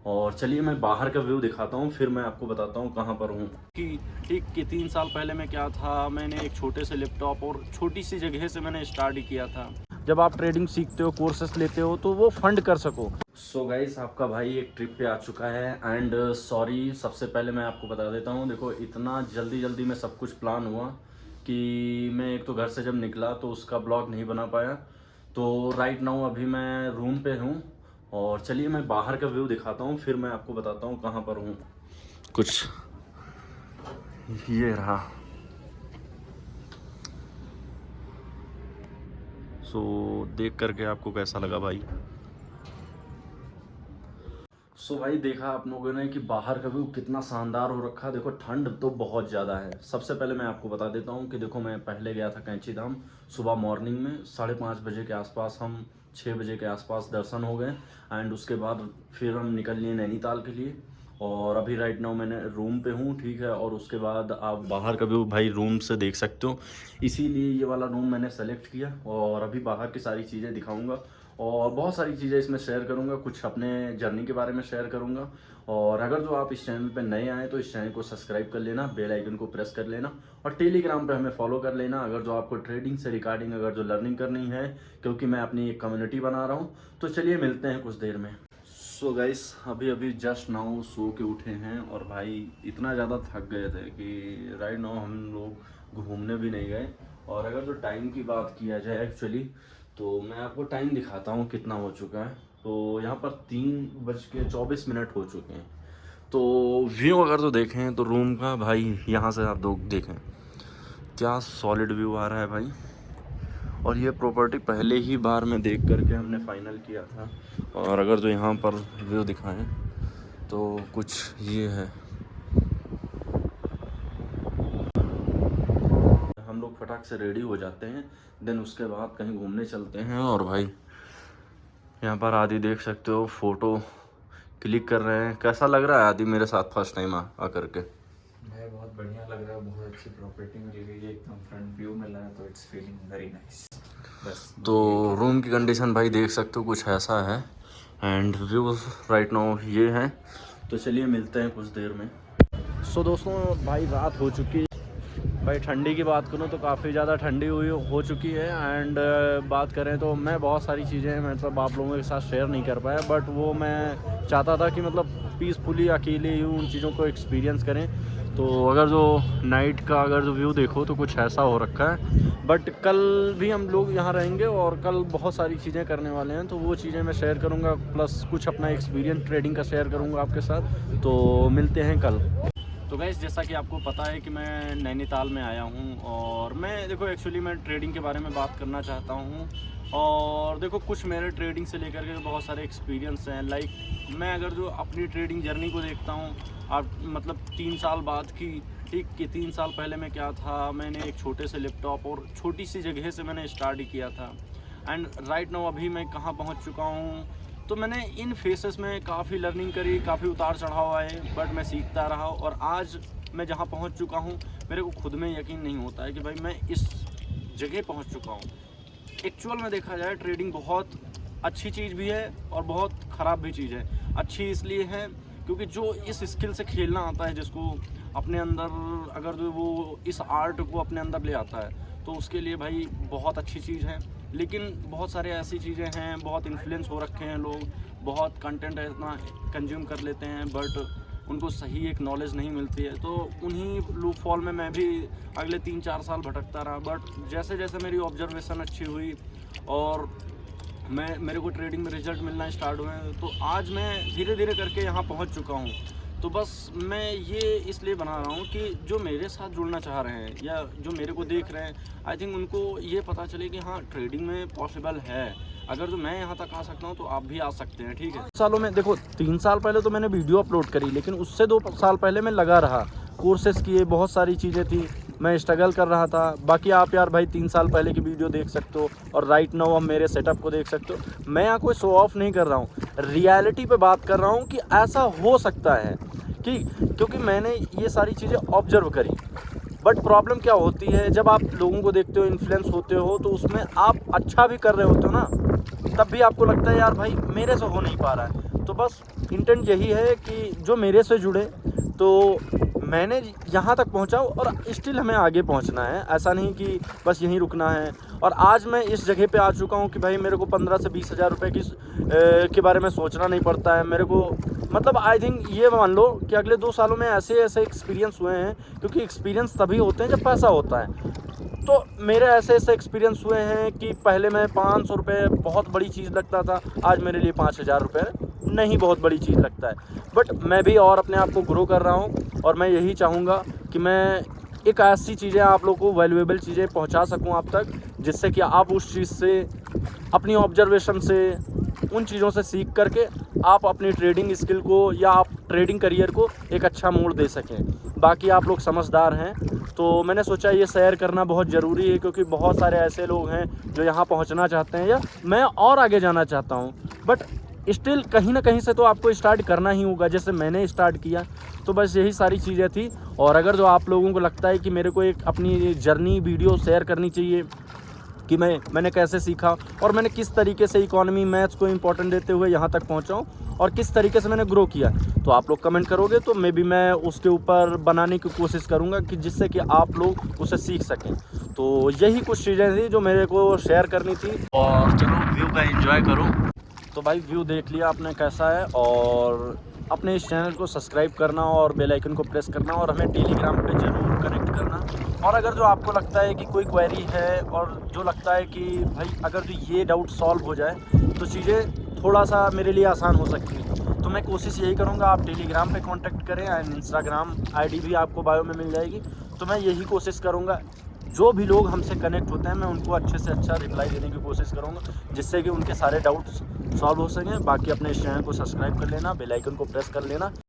और चलिए मैं बाहर का व्यू दिखाता हूँ, फिर मैं आपको बताता हूँ कहाँ पर हूँ। कि ठीक कि 3 साल पहले मैं क्या था, मैंने एक छोटे से लैपटॉप और छोटी सी जगह से मैंने स्टार्ट ही किया था। जब आप ट्रेडिंग सीखते हो, कोर्सेस लेते हो, तो वो फंड कर सको। सो गाइस, आपका भाई एक ट्रिप पे आ चुका है एंड सॉरी, सबसे पहले मैं आपको बता देता हूँ। देखो, इतना जल्दी जल्दी में सब कुछ प्लान हुआ कि मैं एक तो घर से जब निकला तो उसका ब्लॉग नहीं बना पाया। तो राइट नाउ अभी मैं रूम पे हूँ और चलिए मैं बाहर का व्यू दिखाता हूँ, फिर मैं आपको बताता हूँ कहाँ पर हूँ। कुछ ये रहा। सो देख करके आपको कैसा लगा भाई? सो भाई, देखा आप लोगों ने कि बाहर का व्यू कितना शानदार हो रखा है। देखो, ठंड तो बहुत ज़्यादा है। सबसे पहले मैं आपको बता देता हूँ कि देखो, मैं पहले गया था कैंची धाम सुबह मॉर्निंग में 5:30 बजे के आसपास। हम 6 बजे के आसपास दर्शन हो गए एंड उसके बाद फिर हम निकल लिए नैनीताल के लिए। और अभी राइट नाउ मैंने रूम पे हूँ, ठीक है। और उसके बाद आप बाहर का व्यू भाई रूम से देख सकते हो, इसीलिए ये वाला रूम मैंने सेलेक्ट किया। और अभी बाहर की सारी चीज़ें दिखाऊंगा और बहुत सारी चीज़ें इसमें शेयर करूंगा, कुछ अपने जर्नी के बारे में शेयर करूंगा। और अगर जो आप इस चैनल पे नए आए तो इस चैनल को सब्सक्राइब कर लेना, बेल आइकन को प्रेस कर लेना और टेलीग्राम पे हमें फॉलो कर लेना अगर जो आपको ट्रेडिंग से रिगार्डिंग अगर जो लर्निंग करनी है, क्योंकि मैं अपनी एक कम्युनिटी बना रहा हूँ। तो चलिए मिलते हैं कुछ देर में। सो गाइस, अभी अभी जस्ट नाउ सो के उठे हैं और भाई इतना ज़्यादा थक गए थे कि राइट नाउ हम लोग घूमने भी नहीं गए। और अगर जो टाइम की बात किया जाए एक्चुअली, तो मैं आपको टाइम दिखाता हूँ कितना हो चुका है। तो यहाँ पर 3:24 हो चुके हैं। तो व्यू अगर तो देखें तो रूम का भाई, यहाँ से आप लोग देखें क्या सॉलिड व्यू आ रहा है भाई। और ये प्रॉपर्टी पहले ही बार में देख करके हमने फाइनल किया था। और अगर जो यहाँ पर व्यू दिखाएं तो कुछ ये है। हम लोग फटाक से रेडी हो जाते हैं, देन उसके बाद कहीं घूमने चलते हैं। और भाई यहाँ पर आदि देख सकते हो, फोटो क्लिक कर रहे हैं। कैसा लग रहा है आदि मेरे साथ फर्स्ट टाइम आ करके? भाई बहुत बढ़िया लग रहा है, बहुत अच्छी प्रॉपर्टी मिल गई है, एकदम फ्रंट व्यू मिला है, तो इट्स फीलिंग वेरी नाइस। बस तो रूम की कंडीशन भाई देख सकते हो कुछ ऐसा है एंड व्यू राइट नाउ ये है। तो चलिए मिलते हैं कुछ देर में। सो दोस्तों, भाई रात हो चुकी। भाई ठंडी की बात करूँ तो काफ़ी ज़्यादा ठंडी हुई हो चुकी है एंड बात करें तो मैं बहुत सारी चीज़ें मतलब आप लोगों के साथ शेयर नहीं कर पाया, बट वो मैं चाहता था कि मतलब पीसफुली अकेले ही उन चीज़ों को एक्सपीरियंस करें। तो अगर जो नाइट का अगर जो व्यू देखो तो कुछ ऐसा हो रखा है। बट कल भी हम लोग यहाँ रहेंगे और कल बहुत सारी चीज़ें करने वाले हैं, तो वो चीज़ें मैं शेयर करूँगा, प्लस कुछ अपना एक्सपीरियंस ट्रेडिंग का शेयर करूँगा आपके साथ। तो मिलते हैं कल। तो गाइस, जैसा कि आपको पता है कि मैं नैनीताल में आया हूँ और मैं देखो एक्चुअली मैं ट्रेडिंग के बारे में बात करना चाहता हूँ। और देखो, कुछ मेरे ट्रेडिंग से लेकर के बहुत सारे एक्सपीरियंस हैं। लाइक मैं अगर जो अपनी ट्रेडिंग जर्नी को देखता हूँ, आप मतलब 3 साल बाद की, ठीक कि 3 साल पहले मैं क्या था, मैंने एक छोटे से लैपटॉप और छोटी सी जगह से मैंने स्टार्ट ही किया था। एंड राइट नाउ अभी मैं कहाँ पहुँच चुका हूँ। तो मैंने इन फेसेस में काफ़ी लर्निंग करी, काफ़ी उतार चढ़ाव आए, बट मैं सीखता रहा और आज मैं जहाँ पहुँच चुका हूँ, मेरे को खुद में यकीन नहीं होता है कि भाई मैं इस जगह पहुँच चुका हूँ। एक्चुअल में देखा जाए, ट्रेडिंग बहुत अच्छी चीज़ भी है और बहुत ख़राब भी चीज़ है। अच्छी इसलिए है क्योंकि जो इस स्किल से खेलना आता है, जिसको अपने अंदर अगर जो वो इस आर्ट को अपने अंदर ले आता है, तो उसके लिए भाई बहुत अच्छी चीज़ है। लेकिन बहुत सारे ऐसी चीज़ें हैं, बहुत इन्फ्लुएंस हो रखे हैं लोग, बहुत कंटेंट इतना कंज्यूम कर लेते हैं, बट उनको सही एक नॉलेज नहीं मिलती है। तो उन्हीं लूप फॉल में मैं भी अगले 3-4 साल भटकता रहा। बट जैसे जैसे मेरी ऑब्जर्वेशन अच्छी हुई और मेरे को ट्रेडिंग में रिजल्ट मिलना स्टार्ट हुए, तो आज मैं धीरे धीरे करके यहाँ पहुँच चुका हूँ। तो बस मैं ये इसलिए बना रहा हूँ कि जो मेरे साथ जुड़ना चाह रहे हैं या जो मेरे को देख रहे हैं, आई थिंक उनको ये पता चले कि हाँ, ट्रेडिंग में पॉसिबल है। अगर जो मैं यहाँ तक आ सकता हूँ तो आप भी आ सकते हैं, ठीक है। सालों में देखो, 3 साल पहले तो मैंने वीडियो अपलोड करी, लेकिन उससे 2 साल पहले मैं लगा रहा, कोर्सेस किए, बहुत सारी चीज़ें थी, मैं स्ट्रगल कर रहा था। बाकी आप यार भाई 3 साल पहले की वीडियो देख सकते हो और राइट नाउ अब मेरे सेटअप को देख सकते हो। मैं यहाँ कोई शो ऑफ नहीं कर रहा हूँ, रियलिटी पे बात कर रहा हूँ कि ऐसा हो सकता है कि, क्योंकि मैंने ये सारी चीज़ें ऑब्जर्व करी। बट प्रॉब्लम क्या होती है, जब आप लोगों को देखते हो, इन्फ्लुएंस होते हो, तो उसमें आप अच्छा भी कर रहे होते हो ना, तब भी आपको लगता है यार भाई मेरे से हो नहीं पा रहा है। तो बस इंटेंट यही है कि जो मेरे से जुड़े, तो मैंने यहाँ तक पहुँचा और स्टिल हमें आगे पहुँचना है। ऐसा नहीं कि बस यहीं रुकना है। और आज मैं इस जगह पे आ चुका हूँ कि भाई मेरे को 15 से 20 हज़ार रुपये के बारे में सोचना नहीं पड़ता है मेरे को। मतलब आई थिंक ये मान लो कि अगले 2 सालों में ऐसे एक्सपीरियंस हुए हैं, क्योंकि एक्सपीरियंस तभी होते हैं जब पैसा होता है। तो मेरे ऐसे एक्सपीरियंस हुए हैं कि पहले मैं 500 रुपये बहुत बड़ी चीज़ लगता था, आज मेरे लिए 5000 रुपये नहीं बहुत बड़ी चीज़ लगता है। बट मैं भी और अपने आप को ग्रो कर रहा हूँ और मैं यही चाहूँगा कि मैं एक ऐसी चीज़ें आप लोगों को वैल्यूएबल चीज़ें पहुँचा सकूँ आप तक, जिससे कि आप उस चीज़ से अपनी ऑब्जर्वेशन से उन चीज़ों से सीख करके आप अपनी ट्रेडिंग स्किल को या आप ट्रेडिंग करियर को एक अच्छा मोड़ दे सकें। बाकी आप लोग समझदार हैं, तो मैंने सोचा ये शेयर करना बहुत ज़रूरी है, क्योंकि बहुत सारे ऐसे लोग हैं जो यहाँ पहुँचना चाहते हैं या मैं और आगे जाना चाहता हूँ, बट स्टिल कहीं ना कहीं से तो आपको स्टार्ट करना ही होगा, जैसे मैंने स्टार्ट किया। तो बस यही सारी चीज़ें थी। और अगर जो आप लोगों को लगता है कि मेरे को एक अपनी जर्नी वीडियो शेयर करनी चाहिए कि मैंने कैसे सीखा और मैंने किस तरीके से इकोनॉमी मैथ्स को इम्पोर्टेंट देते हुए यहाँ तक पहुँचा हूँ और किस तरीके से मैंने ग्रो किया, तो आप लोग कमेंट करोगे तो मैं उसके ऊपर बनाने की कोशिश करूँगा कि जिससे कि आप लोग उसे सीख सकें। तो यही कुछ चीज़ें थी जो मेरे को शेयर करनी थी। और चलो व्यू का एंजॉय करो। तो भाई व्यू देख लिया आपने कैसा है, और अपने इस चैनल को सब्सक्राइब करना और बेल आइकन को प्रेस करना और हमें टेलीग्राम पे ज़रूर कनेक्ट करना। और अगर जो आपको लगता है कि कोई क्वेरी है और जो लगता है कि भाई अगर जो ये डाउट सॉल्व हो जाए तो चीज़ें थोड़ा सा मेरे लिए आसान हो सकती है, तो मैं कोशिश यही करूँगा आप टेलीग्राम पे कांटेक्ट करें एंड इंस्टाग्राम आईडी भी आपको बायो में मिल जाएगी। तो मैं यही कोशिश करूँगा जो भी लोग हमसे कनेक्ट होते हैं मैं उनको अच्छे से अच्छा रिप्लाई देने की कोशिश करूँगा, जिससे कि उनके सारे डाउट्स सॉल्व हो सकें। बाकी अपने इस चैनल को सब्सक्राइब कर लेना, बेल आइकन को प्रेस कर लेना।